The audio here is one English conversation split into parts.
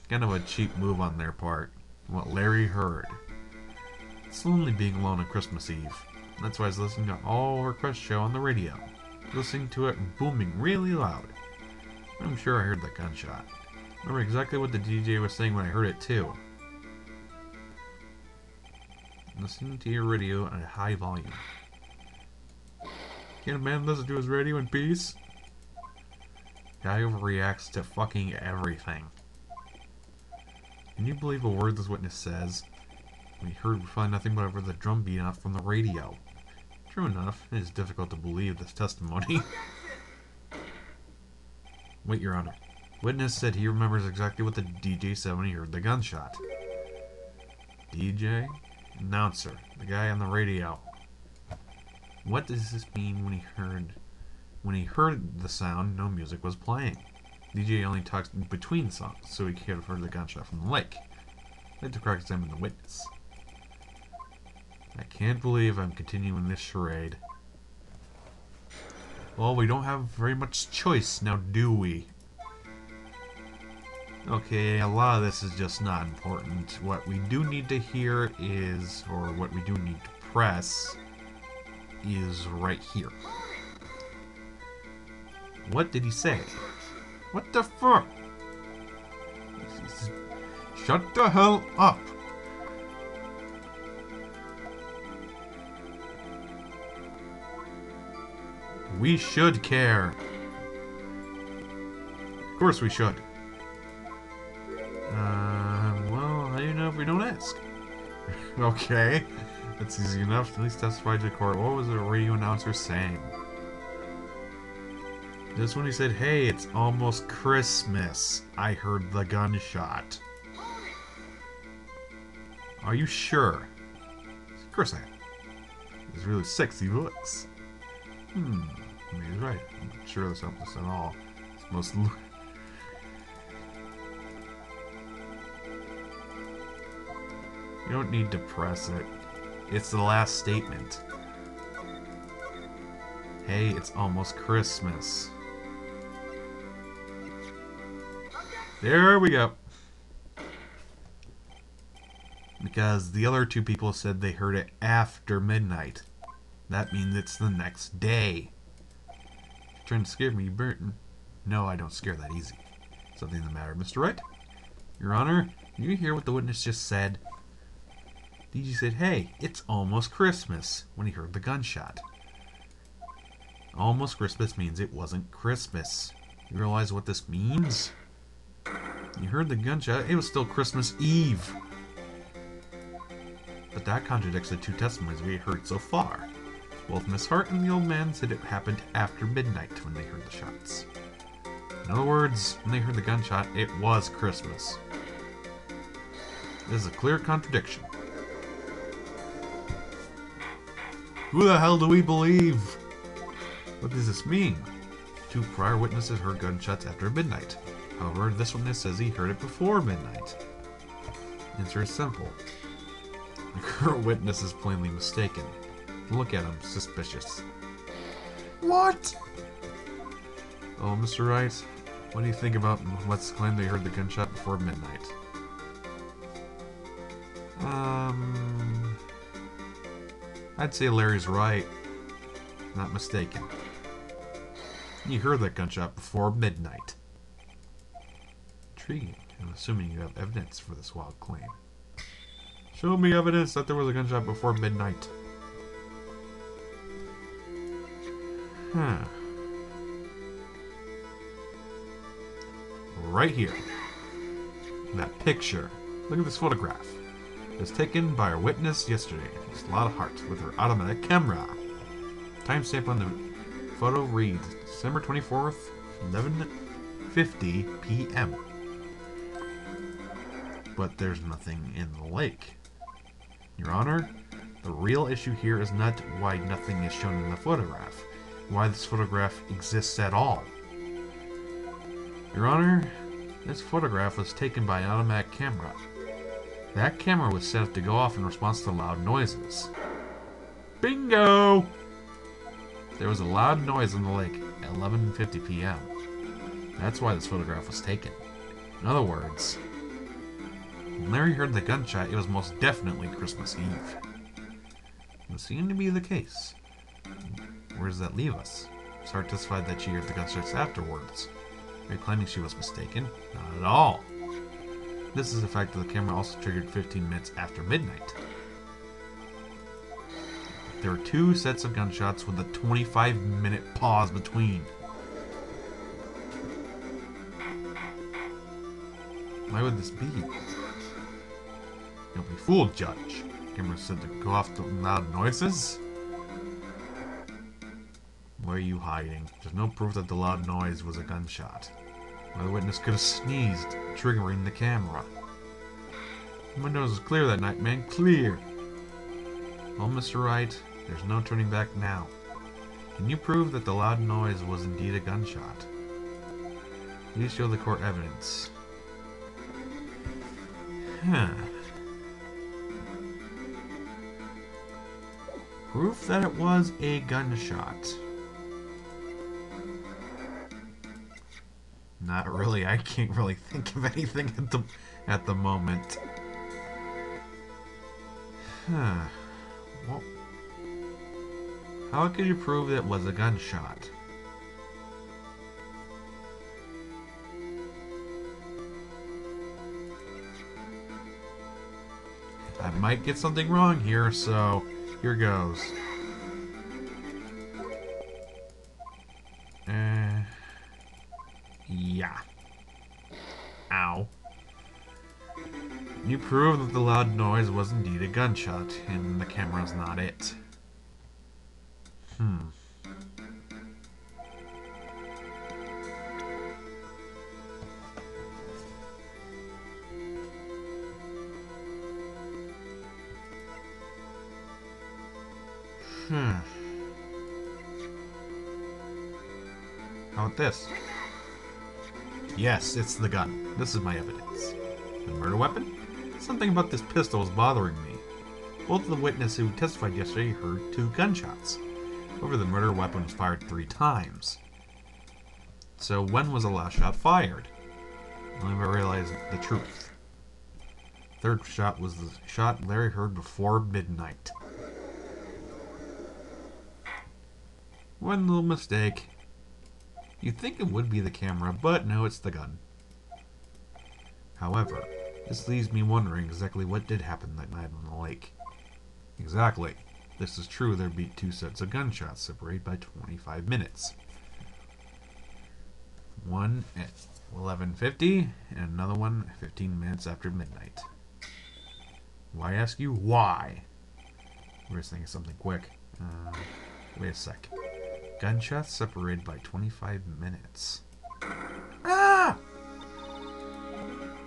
Kind of a cheap move on their part. What Larry heard. It's lonely being alone on Christmas Eve. That's why I was listening to All Request Show on the radio. Listening to it booming really loud. I'm sure I heard that gunshot. I remember exactly what the DJ was saying when I heard it too. Listening to your radio at a high volume. Can a man listen to his radio in peace? Guy overreacts to fucking everything. Can you believe a word this witness says? We heard probably nothing but over the drum beat out from the radio. True enough, it is difficult to believe this testimony. Wait, Your Honor. Witness said he remembers exactly what the DJ said when he heard the gunshot. DJ? Announcer. The guy on the radio. What does this mean when he heard the sound, no music was playing? DJ only talks between songs, so he could have heard the gunshot from the lake. I'd like to cross-examine the witness. I can't believe I'm continuing this charade. Well, we don't have very much choice now, do we? Okay, a lot of this is just not important. What we do need to hear is, or what we do need to press, is right here. What did he say? What the fuck? Shut the hell up! We should care. Of course we should. Well, how do you know if we don't ask? Okay, that's easy enough. At least testify to the court. What was the radio announcer saying? Just when he said, hey, it's almost Christmas, I heard the gunshot. Are you sure? Of course I am. It's a really sexy voice. I mean, he's right. I'm not sure this helps us at all. It's most... You don't need to press it. It's the last statement. Hey, it's almost Christmas. There we go. Because the other two people said they heard it after midnight. That means it's the next day. You're trying to scare me, Burton. No, I don't scare that easy. Something the matter, Mr. Wright? Your Honor, did you hear what the witness just said? DJ said, hey, it's almost Christmas, when he heard the gunshot. Almost Christmas means it wasn't Christmas. You realize what this means? You heard the gunshot, it was still Christmas Eve. But that contradicts the two testimonies we heard so far. Both Miss Hart and the old man said it happened after midnight when they heard the shots. In other words, when they heard the gunshot, it was Christmas. This is a clear contradiction. Who the hell do we believe? What does this mean? Two prior witnesses heard gunshots after midnight. However, this witness says he heard it before midnight. Answer is simple. The current witness is plainly mistaken. Look at him, suspicious. What? Oh, Mr. Wright, what do you think about what's claimed they heard the gunshot before midnight? I'd say Larry's right. Not mistaken. You heard that gunshot before midnight. Intriguing. I'm assuming you have evidence for this wild claim. Show me evidence that there was a gunshot before midnight. Huh. Right here. That picture. Look at this photograph. It was taken by our witness yesterday. It's a lot of heart with her automatic camera. Timestamp on the photo reads December 24th, 11:50 p.m. But there's nothing in the lake. Your Honor, the real issue here is not why nothing is shown in the photograph. Why this photograph exists at all. Your Honor, this photograph was taken by an automatic camera. That camera was set up to go off in response to loud noises. Bingo! There was a loud noise in the lake at 11:50 p.m. That's why this photograph was taken. In other words, When Larry heard the gunshot, it was most definitely Christmas Eve. It seemed to be the case. Where does that leave us? Sarah testified that she heard the gunshots afterwards. Are you claiming she was mistaken? Not at all. This is the fact that the camera also triggered 15 minutes after midnight. There were 2 sets of gunshots with a 25-minute pause between. Why would this be? Don't be fooled, Judge. The camera said to go off the loud noises. Why are you hiding? There's no proof that the loud noise was a gunshot. The witness could have sneezed, triggering the camera. The window was clear that night, man. Clear. Well, Mr. Wright, there's no turning back now. Can you prove that the loud noise was indeed a gunshot? Please show the court evidence. Proof that it was a gunshot. Not really. I can't really think of anything at the moment. Well, how could you prove it was a gunshot? I might get something wrong here, so here goes. Yeah. Ow. You prove that the loud noise was indeed a gunshot, and the camera's not it. How about this? Yes, it's the gun. This is my evidence. The murder weapon? Something about this pistol was bothering me. Both of the witnesses who testified yesterday heard 2 gunshots. However, the murder weapon was fired 3 times. So when was the last shot fired? I never realized the truth. The 3rd shot was the shot Larry heard before midnight. One little mistake. You'd think it would be the camera, but no, it's the gun. However, this leaves me wondering exactly what did happen that night on the lake. Exactly. If this is true, there'd be 2 sets of gunshots separated by 25 minutes. One at 11:50 and another one 15 minutes after midnight. Why ask you why? We're just thinking something quick. Wait a sec. Gunshots separated by 25 minutes. Ah!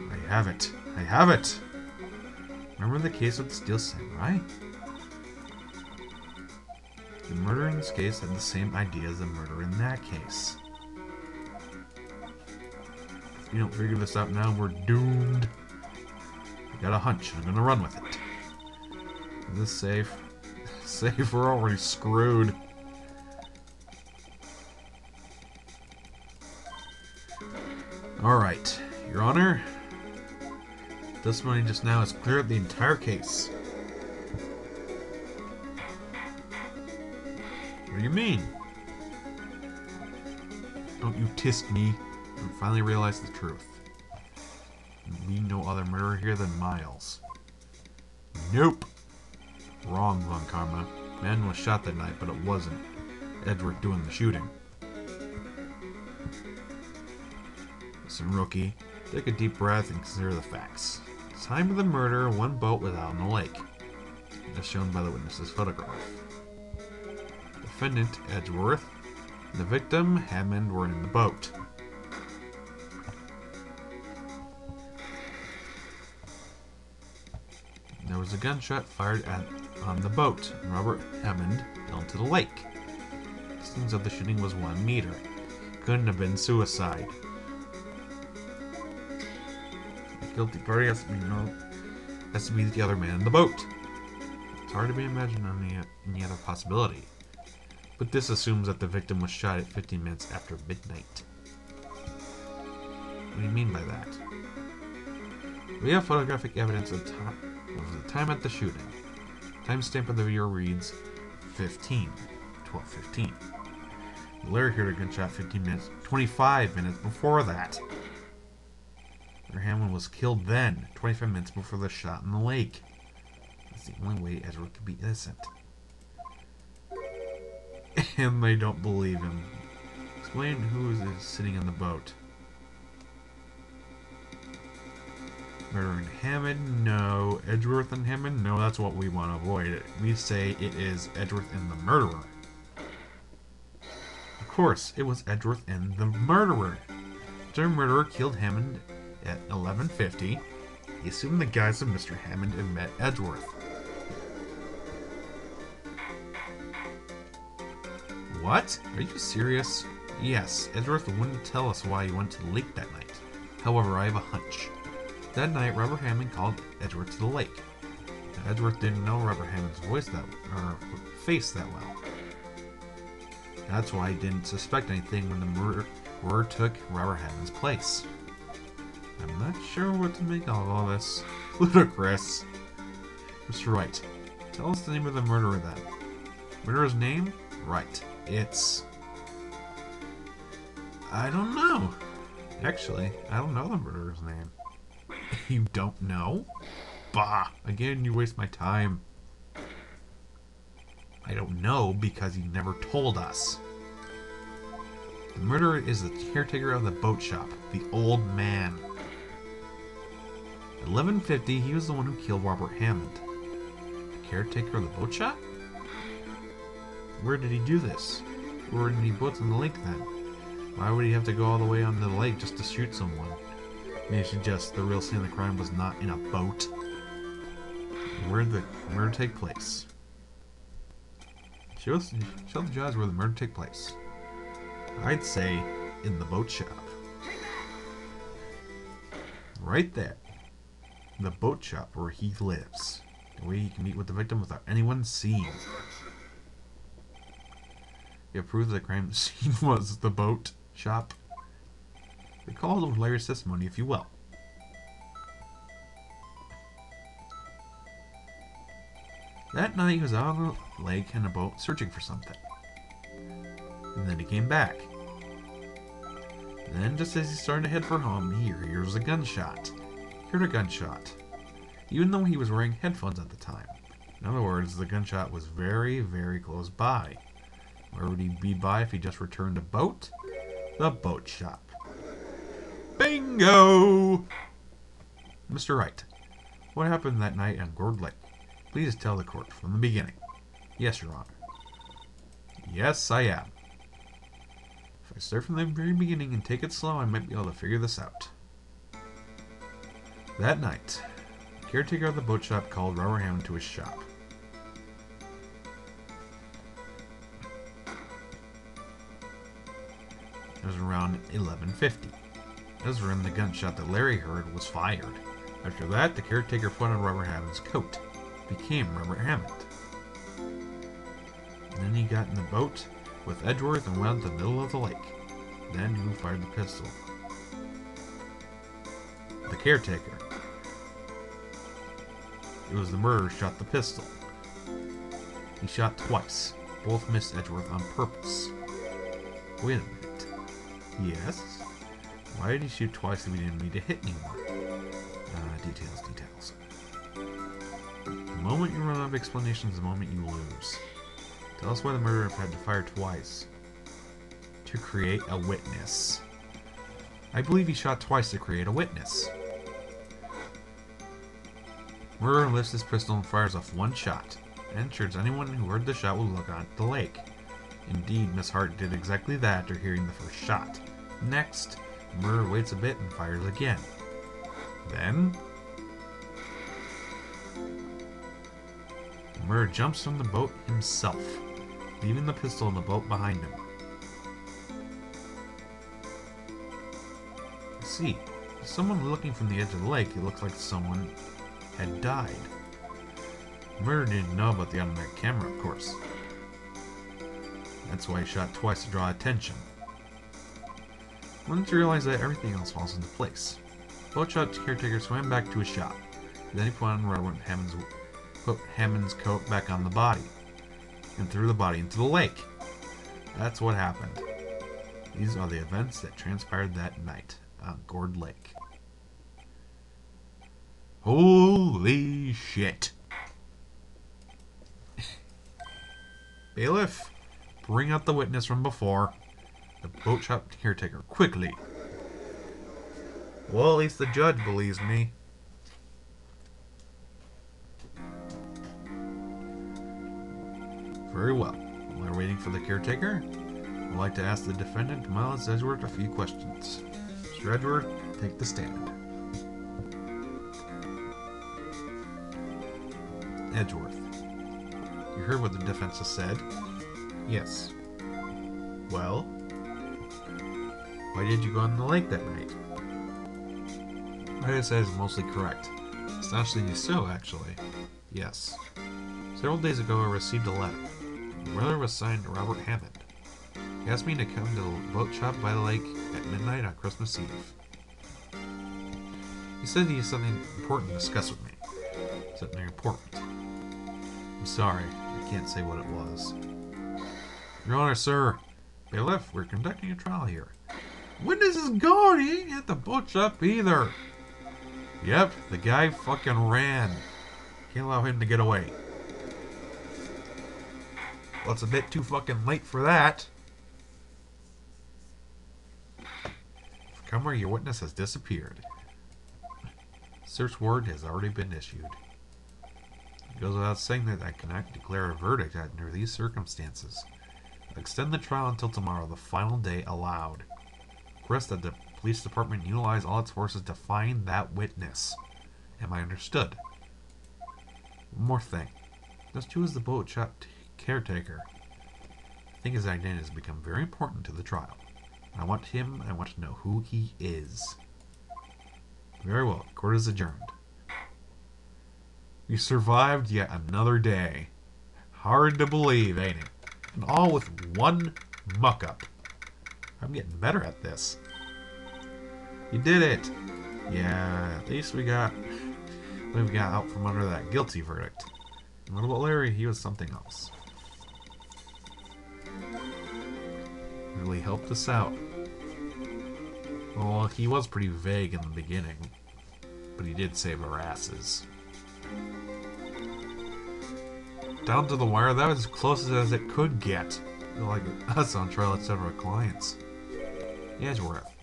I have it. I have it! Remember the case with the steel samurai? The murder in this case had the same idea as the murder in that case. If we don't figure this out now, we're doomed. I got a hunch, and I'm gonna run with it. Is this safe? Safe, we're already screwed. Alright, Your Honor. Testimony just now has cleared the entire case. What do you mean? Don't you tisk me. I finally realized the truth. We no other murderer here than Miles. Nope. Wrong, Von Karma. Man was shot that night, but it wasn't Edward doing the shooting. Listen, rookie. Take a deep breath and consider the facts. At the time of the murder, 1 boat was out in the lake, as shown by the witness's photograph. Defendant, Edgeworth, and the victim, Hammond, were in the boat. There was a gunshot fired on the boat, and Robert Hammond fell into the lake. Distance of the shooting was 1 meter. Couldn't have been suicide. The guilty party has to be the other man in the boat. It's hard to be imagined any other possibility. But this assumes that the victim was shot at 15 minutes after midnight. What do you mean by that? We have photographic evidence of the time at the shooting. Timestamp of the video reads 12:15. Larry heard a gunshot 25 minutes before that. Hammond was killed then, 25 minutes before the shot in the lake. That's the only way Edward could be innocent. And they don't believe him. Explain who is sitting on the boat. Murdering Hammond? No. Edgeworth and Hammond? No, that's what we want to avoid. We say it is Edgeworth and the murderer. Of course, it was Edgeworth and the murderer. The murderer killed Hammond at 11:50. He assumed the guise of Mr. Hammond and met Edgeworth. What? Are you serious? Yes, Edgeworth wouldn't tell us why he went to the lake that night. However, I have a hunch. That night, Robert Hammond called Edgeworth to the lake. Now, Edgeworth didn't know Robert Hammond's face that well. That's why he didn't suspect anything when the murderer took Robert Hammond's place. I'm not sure what to make of all this. Ludicrous. Mr. Wright, tell us the name of the murderer then. Murderer's name? Wright. It's... I don't know. Actually, I don't know the murderer's name. You don't know? Bah! Again, you waste my time. I don't know because he never told us. The murderer is the caretaker of the boat shop, the old man. At 11:50, he was the one who killed Robert Hammond. The caretaker of the boat shop? Where did he do this? Where did he boats in the lake then? Why would he have to go all the way onto the lake just to shoot someone? May I suggest the real scene of the crime was not in a boat? Where did the murder take place? Show the judge where the murder took place. I'd say in the boat shop. Right there. The boat shop where he lives. The way he can meet with the victim without anyone seeing. You have proof the crime scene was the boat shop. Recall Larry's testimony, if you will. That night he was out on the lake in a boat searching for something. And then he came back. And then just as he started to head for home, he hears a gunshot. He heard a gunshot. Even though he was wearing headphones at the time. In other words, the gunshot was very, very close by. Where would he be by if he just returned a boat? The boat shop. Bingo! Mr. Wright, what happened that night on Gourd Lake? Please tell the court from the beginning. Yes, Your Honor. Yes, I am. If I start from the very beginning and take it slow, I might be able to figure this out. That night, the caretaker of the boat shop called Robert Hammond to his shop. It was around 11:50. As when the gunshot that Larry heard was fired. After that, the caretaker put on Robert Hammond's coat. Became Robert Hammond. And then he got in the boat with Edgeworth and went to the middle of the lake. Then who fired the pistol? The caretaker. It was the murderer who shot the pistol. He shot twice. Both missed Edgeworth on purpose. Wait a minute. Yes? Why did he shoot twice if he didn't need to hit anyone? Details. The moment you run out of explanations, the moment you lose. Tell us why the murderer had to fire twice. To create a witness. I believe he shot twice to create a witness. Murderer lifts his pistol and fires off one shot, and ensures anyone who heard the shot will look at the lake. Indeed, Miss Hart did exactly that after hearing the first shot. Next, the murderer waits a bit and fires again. Then, the murderer jumps from the boat himself, leaving the pistol in the boat behind him. See, if someone looking from the edge of the lake, it looks like someone had died. The murderer didn't know about the automatic camera, of course. That's why he shot twice to draw attention. Once you realize that, everything else falls into place. Boatshop caretaker swam back to his shop. Then he put Hammond's coat back on the body and threw the body into the lake. That's what happened. These are the events that transpired that night on Gourd Lake. Holy shit. Bailiff, bring out the witness from before. The boat shop caretaker, quickly. Well, at least the judge believes me. Very well. While we're waiting for the caretaker, I'd like to ask the defendant, Miles Edgeworth, a few questions. Mr. Edgeworth, take the stand. Edgeworth, you heard what the defense has said? Yes. Well, why did you go on the lake that night? What I said is mostly correct. Astonishingly so, actually. Yes. Several days ago, I received a letter. The letter was signed Robert Hammond. He asked me to come to the boat shop by the lake at midnight on Christmas Eve. He said he has something important to discuss with me. Something important. I'm sorry, I can't say what it was. Your Honor, sir. Bailiff, we're conducting a trial here. Witness is gone. He ain't at the boat shop either. Yep, the guy fucking ran. Can't allow him to get away. Well, it's a bit too fucking late for that. Come where your witness has disappeared. Search warrant has already been issued. It goes without saying that I cannot declare a verdict under these circumstances. I'll extend the trial until tomorrow, the final day allowed. Request that the police department utilize all its forces to find that witness. Am I understood? One more thing. Just who is the boat shop caretaker? I think his identity has become very important to the trial. I want to know who he is. Very well, court is adjourned. We survived yet another day. Hard to believe, ain't it? And all with one muck-up. I'm getting better at this. You did it! Yeah, at least we got out from under that guilty verdict. And what about Larry? He was something else. Really helped us out. Well, he was pretty vague in the beginning, but he did save our asses. Down to the wire, that was as close as it could get. Like us on trial at several clients. Edgeworth.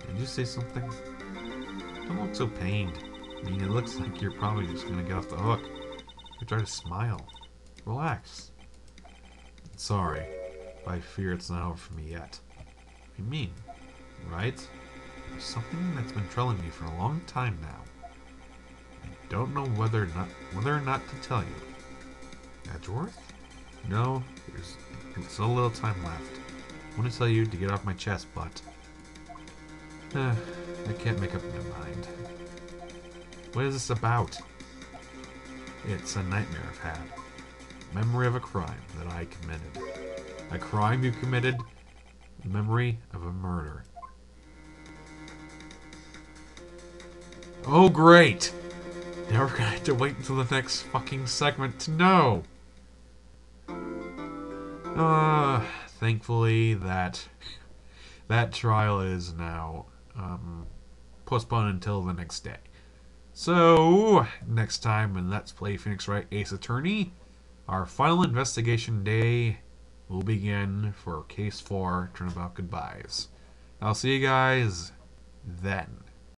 Did you say something? Don't look so pained. I mean, it looks like you're probably just gonna get off the hook. You try to smile. Relax. Sorry, but I fear it's not over for me yet. What do you mean? Right? There's something that's been troubling me for a long time now. I don't know whether or not to tell you. Edgeworth? No, there's so little time left. I want to tell you to get off my chest, but I can't make up my mind. What is this about? It's a nightmare I've had. Memory of a crime that I committed. A crime you committed? Memory of a murder. Oh, great! Now we're gonna have to wait until the next fucking segment to know. Thankfully that trial is now postponed until the next day. So, next time in Let's Play Phoenix Wright Ace Attorney, our final investigation day will begin for Case 4, Turnabout Goodbyes. I'll see you guys then.